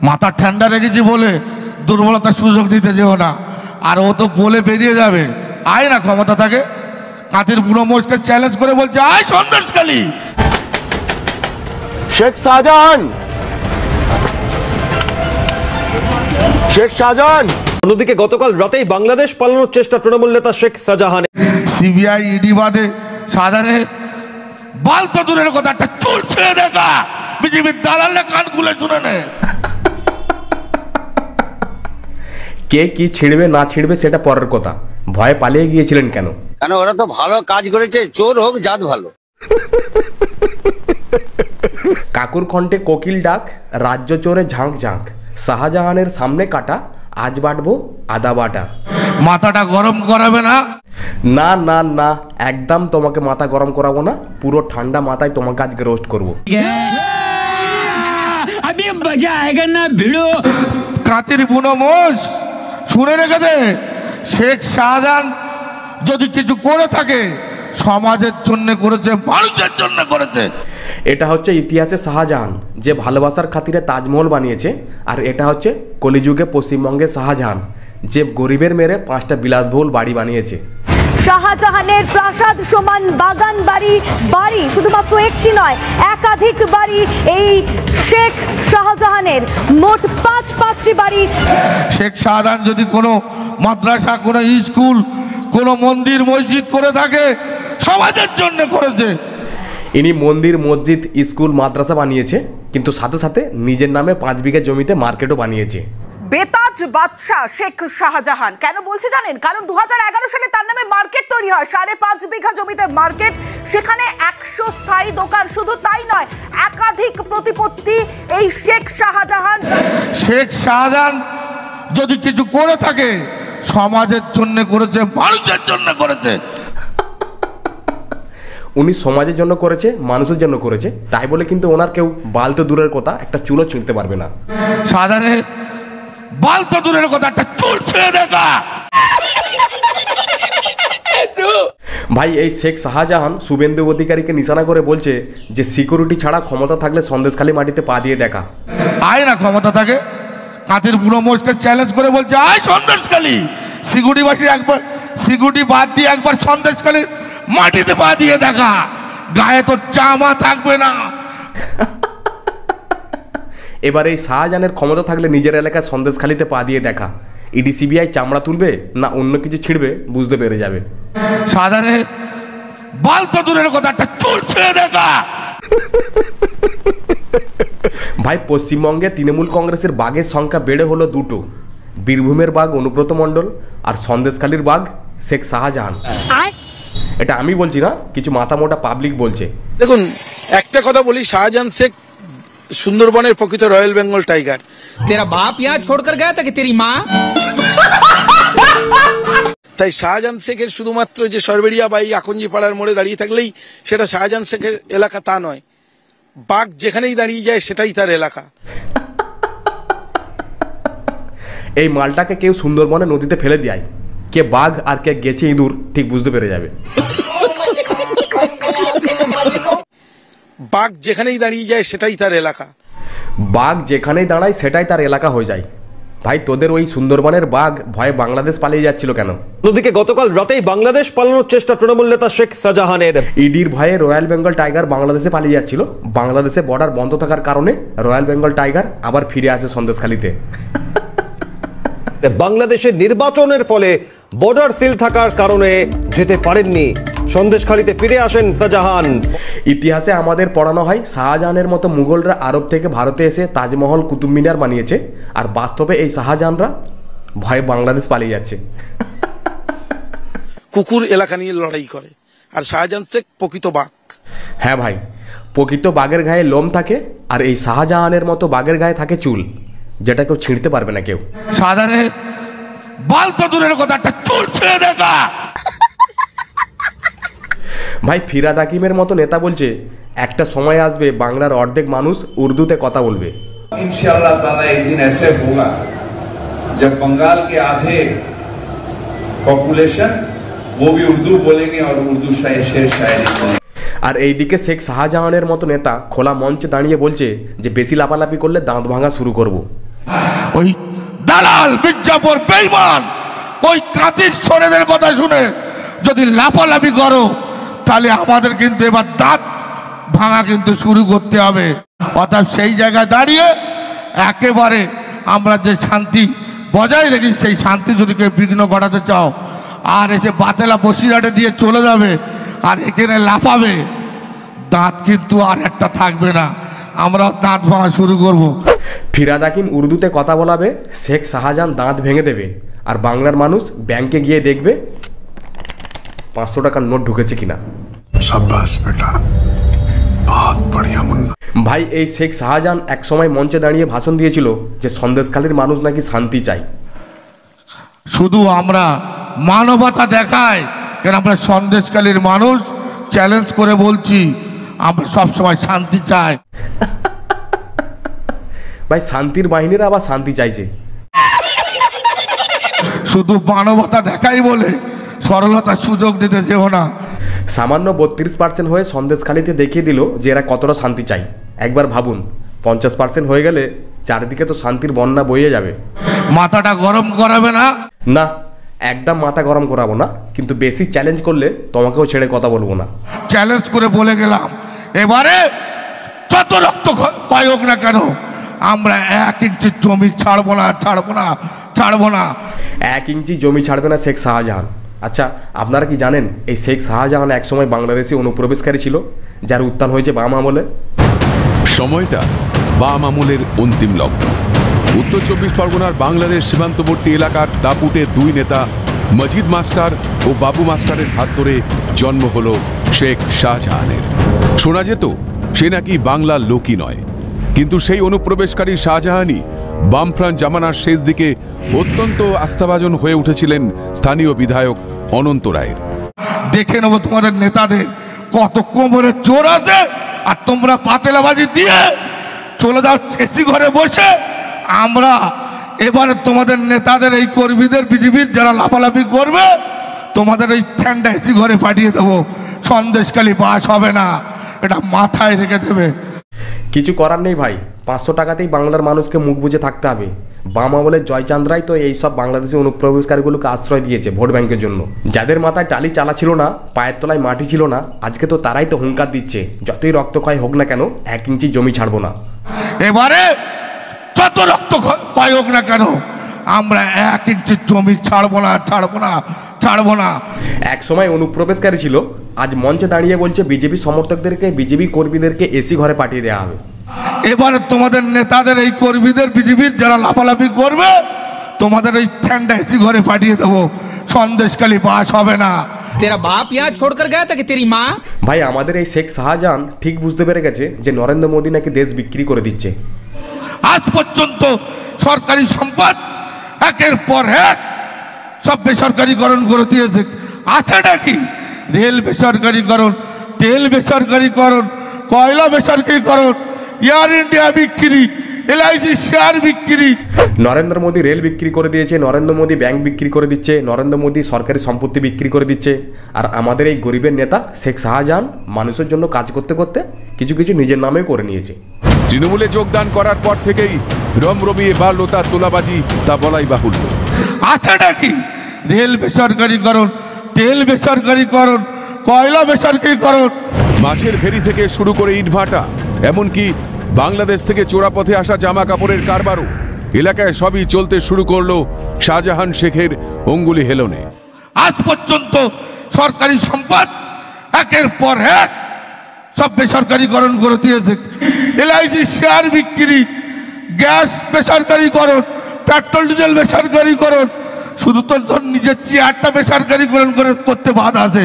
মাথা ঠান্ডা রেখেছি বলে দুর্বলতার সুযোগ দিতে যেও না। আর ও তো বলে বেরিয়ে যাবে, আয় না ক্ষমতা থাকে। কাঁথির বুড়ো মোষকে চ্যালেঞ্জ করে বলছে, আয় সন্দেশখালী। শেখ শাহজাহান, শেখ শাহজাহান। অন্যদিকে গতকাল রাতেই বাংলাদেশ পালানোর চেষ্টা তৃণমূল নেতা শেখ শাহজাহানের। সিবিআই ইডি বাদে সাধারণে বাল তো দূরের কথা, একটা চুল ছেড়ে দেখা বিজেপির দালালে কান খুলে শুনে নে। কে কি ছিঁড়বে না ছিঁড়বে সেটা পরের কথা, ভয়ে পালিয়ে গিয়েছিলেন কেন? কেন ওরা তো ভালো কাজ করেছে, চোর হোক জাত ভালো। কাকুর কণ্ঠে কোকিল ডাক, রাজ্য চোরে ঝাঁক ঝাঁক, শাহজাহানের সামনে কাটা, আজ বাটবো আদা বাটা। মাথাটা গরম করাবে না? না না না, একদম তোমাকে মাথা গরম করাবো না, পুরো ঠান্ডা মাথায় তোমাকে আজকে রোস্ট করবো। কাঁথির বুনো মোষ শুনে রেখে দে, শেখ শাহজাহান যদি কিছু করে থাকে সমাজের জন্য করেছে, মানুষের জন্য করেছে। এটা হচ্ছে ইতিহাসে শাহজাহান, যে ভালোবাসার খাতিরে তাজমহল বানিয়েছে। আর এটা হচ্ছে কলিযুগে পশ্চিমবঙ্গের শাহজাহান, যে গরিবের মেরে 5টা বিলাসবহুল বাড়ি বানিয়েছে। শাহজাহানের প্রাসাদ সমান বাগান বাড়ি, বাড়ি শুধুমাত্র একটি নয়, একাধিক বাড়ি এই শেখ শাহজাহানের, মোট 5টি বাড়ি। শেখ শাহজাহান যদি কোনো মাদ্রাসা, কোনো স্কুল, কোনো মন্দির মসজিদ করে থাকে সমাজের জন্য করেছে। ইনি মন্দির, মসজিদ, স্কুল, মাদ্রাসা বানিয়েছে, কিন্তু সাথে সাথে নিজের নামে 5 বিঘা জমিতে মার্কেটও বানিয়েছে। বেতাজ বাদশাহ শেখ শাহজাহান কেন বলছে জানেন? কারণ 2011 সালে তার নামে মার্কেট তৈরি হয়, 5.5 বিঘা জমিতে মার্কেট, সেখানে 100 স্থায়ী দোকান। শুধু তাই নয়, একাধিক প্রতিপত্তি এই শেখ শাহজাহান। শেখ শাহজাহান যদি কিছু করে থাকে সমাজের জন্য করেছে, মানুষের জন্য করেছে। উনি সমাজের জন্য করেছে, মানুষের জন্য করেছে, তাই বলে কিন্তু ওনার কেউ বাল তো দূরের কথা একটা চুলও ছিঁড়তে পারবে না। সাধারণে বাল তো দূরের কথা, একটা চুল ছেড়ে দেখা। ভাই, এই শেখ শাহজাহান শুভেন্দু অধিকারীকে নিশানা করে বলছে যে সিকিউরিটি ছাড়া ক্ষমতা থাকলে সন্দেশখালী মাটিতে পা দিয়ে দেখা। আয় না ক্ষমতা থাকে। কাঁথির বুড়ো মোষকে চ্যালেঞ্জ করে বলছে, আয় সন্দেশখালী। সিকিউরিটিবাসী একবার সিকিউরিটি বাদ দিয়ে একবার সন্দেশখালীর মাটিতে পা দিয়ে দেখা, গায়ে তোর চামা থাকবে না। এবার এই শাহজাহানের ক্ষমতা থাকলে নিজের এলাকায় সন্দেশখালীতে পা দিয়ে দেখা, ইডি সিবিআই চামড়া তুলবে না অন্য কিছু ছিঁড়বে বুঝতে পেরে যাবে। সাধারণে বাল তো দূরের কথা, একটা চুল ছেড়ে দেখা। ভাই, পশ্চিমবঙ্গে তৃণমূল কংগ্রেসের বাঘের সংখ্যা বেড়ে হলো 2টো, বীরভূমের বাঘ অনুব্রত মণ্ডল আর সন্দেশখালীর বাঘ শেখ শাহজাহান। এটা আমি বলছি না, কিছু মাথা মোটা পাবলিক বলছে। দেখুন, একটা কথা বলি, শাহজাহান শেখ সুন্দরবনের প্রকৃত রয়্যাল বেঙ্গল টাইগার। तेरा बाप यहाँ छोड़कर गया था कि तेरी माँ? তাই শাহজাহান শেখের শুধুমাত্র যে সরবেরিয়া বা আকঞ্জি পাড়ার মোড়ে দাঁড়িয়ে থাকলেই সেটা শাহজাহান শেখের এলাকা তা নয়। বাঘ যেখানেই দাঁড়িয়ে যায় সেটাই তার এলাকা। এই মালটাকে কেউ সুন্দরবনে নদীতে ফেলে দেয়, কে বাঘ আর কে গেছে ইঁদুর ঠিক বুঝতে পেরে যাবে। বাঘ যেখানেই দাঁড়িয়ে যায় সেটাই তার এলাকা। বাঘ যেখানেই দাঁড়ায় সেটাই তার এলাকা হয়ে যায়। ভাই, তোদের ওই সুন্দরবনের বাঘ ভয়ে বাংলাদেশ পালিয়ে যাচ্ছিল কেন? অন্যদিকে গতকাল রাতেই বাংলাদেশ পালানোর চেষ্টা তৃণমূল নেতা শেখ শাহজাহানের। ইডির ভয়ে রয়্যাল বেঙ্গল টাইগার বাংলাদেশে পালিয়ে যাচ্ছিল, বাংলাদেশে বর্ডার বন্ধ থাকার কারণে রয়্যাল বেঙ্গল টাইগার আবার ফিরে আসে সন্দেশখালীতে। বাংলাদেশের নির্বাচনের ফলে বর্ডার সিল থাকার কারণে যেতে পারেননি, সন্দেশখালীতে ফিরে আসেন শাহজাহান। ইতিহাসে আমাদের পড়ানো হয় শাহজাহানের মতো মুঘলরা আরব থেকে ভারতে এসে তাজমহল, কুতুব মিনার বানিয়েছে, আর বাস্তবে এই শাহজাহানরা ভয়ে বাংলাদেশ পালিয়ে যাচ্ছে। কুকুর এলাকা নিয়ে লড়াই করে, আর শাহজাহান শেখ প্রকৃত বাঘ। হ্যাঁ ভাই, প্রকৃত বাঘের গায়ে লোম থাকে, আর এই শাহজাহানের মতো বাঘের গায়ে থাকে চুল, যেটা কেউ ছিঁড়তে পারবে না কেউ। সাধারণে বাল তো দূরের কথা, একটা চুল ছেড়ে দেখা। ভাই, ফিরাদ হাকিমের মতো নেতা বলছে একটা সময় আসবে বাংলার অর্ধেক মানুষ উর্দুতে কথা বলবে। इंशाअल्लाह ताला एक दिन ऐसे होगा जब बंगाल के आधे पॉपुलेशन वो भी उर्दू बोलेंगे और उर्दू शेर शायरी बोलेंगे। আর এইদিকে শেখ শাহজাহানের মতো নেতা খোলা মঞ্চে দাঁড়িয়ে বলছে যে বেশি লাপালাপি করলে দাঁত ভাঙা শুরু করব। ওই দালাল মির্জাপুর বেঈমান ওই কাতির ছোড়েদের কথা শুনে যদি লাফালাফি করো তাহলে আমাদের কিন্তু এবার দাঁত ভাঙা কিন্তু শুরু করতে হবে। অর্থাৎ সেই জায়গায় দাঁড়িয়ে একেবারে আমরা যে শান্তি বজায় রেখে সেই শান্তি যদি কেউ বিঘ্ন ঘটাতে চাও আর এসে বাতেলা বসিরহাটে দিয়ে চলে যাবে আর এখানে লাফাবে, দাঁত কিন্তু আর একটা থাকবে না, আমরা দাঁত ভাঙা শুরু করব। ফিরাদ হাকিম উর্দুতে কথা বলাবে, শেখ শাহজাহান দাঁত ভেঙে দেবে, আর বাংলার মানুষ ব্যাংকে গিয়ে দেখবে 500 টাকার নোট ঢুকেছে কিনা। शाबाश बेटा, बहुत बढ़िया मुन्ना। ভাই এই শেখ শাহজাহান এক সময় মঞ্চে দাঁড়িয়ে ভাষণ দিয়েছিল যে সন্দেশখালীর মানুষ নাকি শান্তি চায়। শুধু আমরা মানবতা দেখাই কেন, আমরা সন্দেশখালীর মানুষ চ্যালেঞ্জ করে বলছি আমরা সবসময় শান্তি চাই। ভাই শান্তির বাহিনীরা আবার শান্তি চাইছে। শুধু মানবতা দেখাই বলে সরলতার সুযোগ দিতে যেও না। সামান্য 32% হয়ে সন্দেশখালীতে দেখিয়ে দিল যে এরা কতটা শান্তি চাই। একবার ভাবুন 50% হয়ে গেলে চারিদিকে তো শান্তির বন্যা বইয়ে যাবে। মাথাটা গরম করাবে না? না, একদম মাথা গরম করাবো না, কিন্তু বেশি চ্যালেঞ্জ করলে তোমাকেও ছেড়ে কথা বলবো না। চ্যালেঞ্জ করে বলে গেলাম এবারে যত রক্ত ক্ষয় হোক না কেন আমরা 1 ইঞ্চি জমি ছাড়বো না, ছাড়বো না, ছাড়বো না। 1 ইঞ্চি জমি ছাড়বে না শেখ শাহজাহান। আচ্ছা, আপনারা কি জানেন এই শেখ শাহজাহান একসময় বাংলাদেশে অনুপ্রবেশকারী ছিল, যার উত্থান হয়েছে বাম আমলে। সময়টা বাম আমলের অন্তিম লগ্ন। উত্তর 24 পরগনার বাংলাদেশ সীমান্তবর্তী এলাকার দাপুটে 2 নেতা মজিদ মাস্টার ও বাবু মাস্টারের হাত ধরে জন্ম হলো শেখ শাহজাহানের। শোনা যেত সে নাকি বাংলার লোকই নয়, কিন্তু সেই অনুপ্রবেশকারী শাহজাহানই বামফ্রন্ট জামানার শেষ দিকে অত্যন্ত আস্থাভাজন হয়ে উঠেছিলেন স্থানীয় বিধায়ক অনন্ত রায়ের। দেখে নেবো তোমাদের নেতাদের কত কোমরে জোর আছে, আর তোমরা পাতেলাবাজি দিয়ে চলে যাও এসি ঘরে বসে। আমরা এবারে তোমাদের নেতাদের এই কর্মীদের বিজেপির যারা লাফালাফি করবে তোমাদের এই ঠ্যাংটা এসি ঘরে পাঠিয়ে দেবো, সন্দেশখালী বাস হবে না, এটা মাথায় রেখে দেবে। কিছু করার নেই ভাই, 500 টাকাতেই বাংলার মানুষকে মুখ বুজে থাকতে হবে। বাম আমলের জয়চান্দ্রাই তো এইসব বাংলাদেশি অনুপ্রবেশকারীগুলোকে আশ্রয় দিয়েছে ভোট ব্যাংকের জন্য। যাদের মাথায় টালি চালা ছিল না, পায়ের তলায় মাটি ছিল না, আজকে তো তারাই তো হুঙ্কার দিচ্ছে যতই রক্তক্ষয় হোক না কেন 1 ইঞ্চি জমি ছাড়বো না। এবারে যত রক্ত ক্ষয় হোক না কেন আমরা 1 ইঞ্চি জমি ছাড়বো না, ছাড়বো না, ছাড়বো না। এক সময় অনুপ্রবেশকারী ছিল, আজ মঞ্চে দাঁড়িয়ে বলছে বিজেপি সমর্থকদেরকে, বিজেপি কর্মীদেরকে এসি ঘরে পাঠিয়ে দেওয়া হবে। এবারে তোমাদের নেতাদের এই কর্মীদের বিজেপির যারা লাফালাফি করবে তোমাদের এই ঠ্যাংটা এসি ঘরে পাঠিয়ে দেবো, সন্দেশখালী বাস হবে না। तेरा बाप यहाँ छोड़कर गया था कि तेरी माँ? ভাই আমাদের এই শেখ শাহজাহান ঠিক বুঝতে পেরে গেছে যে নরেন্দ্র মোদী নাকি দেশ বিক্রি করে দিচ্ছে। আজ পর্যন্ত সরকারি সম্পদ একের পর এক সব বেসরকারিকরণ করে দিয়েছে। আছে নাকি? রেল বেসরকারিকরণ, তেল বেসরকারিকরণ, কয়লা বেসরকারিকরণ, এয়ার ইন্ডিয়া বিক্রি, LIC শেয়ার বিক্রি। নরেন্দ্র মোদী রেল বিক্রি করে দিয়েছে, নরেন্দ্র মোদী ব্যাংক বিক্রি করে দিচ্ছে, নরেন্দ্র মোদী সরকারি সম্পত্তি বিক্রি করে দিচ্ছে। আর আমাদের এই গরিবের নেতা শেখ শাহজাহান মানুষের জন্য কাজ করতে করতে কিছু কিছু নিজের নামে করে নিয়েছে। তৃণমূলে যোগদান করার পর থেকেই রমরমিয়ে বাড়ল তার তোলাবাজি, তা বলাই বাহুল্য। আছে নাকি? রেল বেসরকারিকরণ, তেল বেসরকারিকরণ, কয়লা বেসরকারিকরণ। মাছের ফেরি থেকে শুরু করে ইটভাটা, এমনকি বাংলাদেশ থেকে চোরাপথে আসা জামা কাপড়ের কারবারও এলাকায় সবই চলতে শুরু করলো শাহজাহান শেখের অঙ্গুলি হেলনে। আজ পর্যন্ত সরকারি সম্পদ একের পর এক সব বেসরকারিকরণ করে দিয়েছে। LIC শেয়ার বিক্রি, গ্যাস বেসরকারিকরণ, পেট্রোল ডিজেল বেসরকারিকরণ, শুধু তোর নিজের চেয়ারটা বেসরকারিকরণ করে করতে বাধা আছে।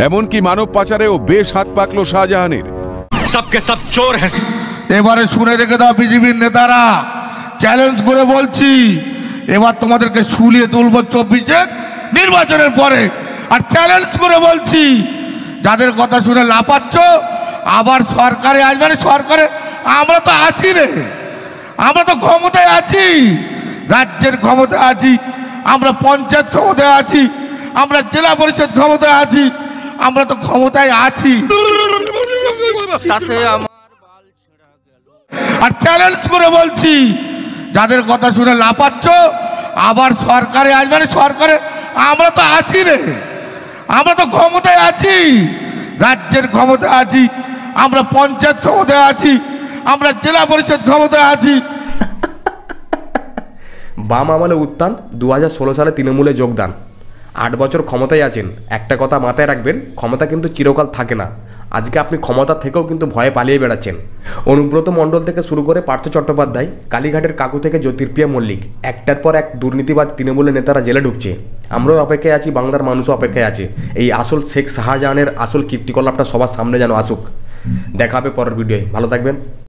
এমনকি মানব পাচারেও বেশ হাত পাকলো শাহজাহানের। सबके सब चोर हैं। এবারে শুনে রেখে দাও বিজেপির নেতারা, চ্যালেঞ্জ করে বলছি এবার তোমাদেরকে শুলিয়ে তুলব 24-এর নির্বাচনের পরে। আর চ্যালেঞ্জ করে বলছি যাদের কথা শুনে লাফাচ্ছ আবার সরকারে আসবে, সরকারে আমরা তো আছি রে, আমরা তো ক্ষমতায় আছি, রাজ্যের ক্ষমতায় আছি, আমরা পঞ্চায়েত ক্ষমতায় আছি, আমরা জেলা পরিষদ ক্ষমতায় আছি, আমরা তো ক্ষমতায় আছি। আর চ্যালেঞ্জ করে বলছি যাদের কথা শুনে লাফাচ্ছ, আবার সরকারে আসবে, মানে সরকারে আমরা তো আছি রে, আমরা তো ক্ষমতায় আছি, রাজ্যের ক্ষমতায় আছি, আমরা পঞ্চায়েত ক্ষমতায় আছি, আমরা জেলা পরিষদ ক্ষমতায় আছি। বাম আমলে উত্থান, 2016 সালে তৃণমূলে যোগদান, 8 বছর ক্ষমতায় আছেন। একটা কথা মাথায় রাখবেন, ক্ষমতা কিন্তু চিরকাল থাকে না। আজকে আপনি ক্ষমতা থেকেও কিন্তু ভয়ে পালিয়ে বেড়াচ্ছেন। অনুব্রত মণ্ডল থেকে শুরু করে পার্থ চট্টোপাধ্যায়, কালীঘাটের কাকু থেকে জ্যোতির্প্রিয়া মল্লিক, একটার পর এক দুর্নীতিবাজ তৃণমূলের নেতারা জেলে ঢুকছে। আমরাও অপেক্ষায় আছি, বাংলার মানুষও অপেক্ষায় আছে এই আসল শেখ শাহজাহানের আসল কীর্তিকলাপটা সবার সামনে যেন আসুক। দেখা হবে পরের ভিডিওয়, ভালো থাকবেন।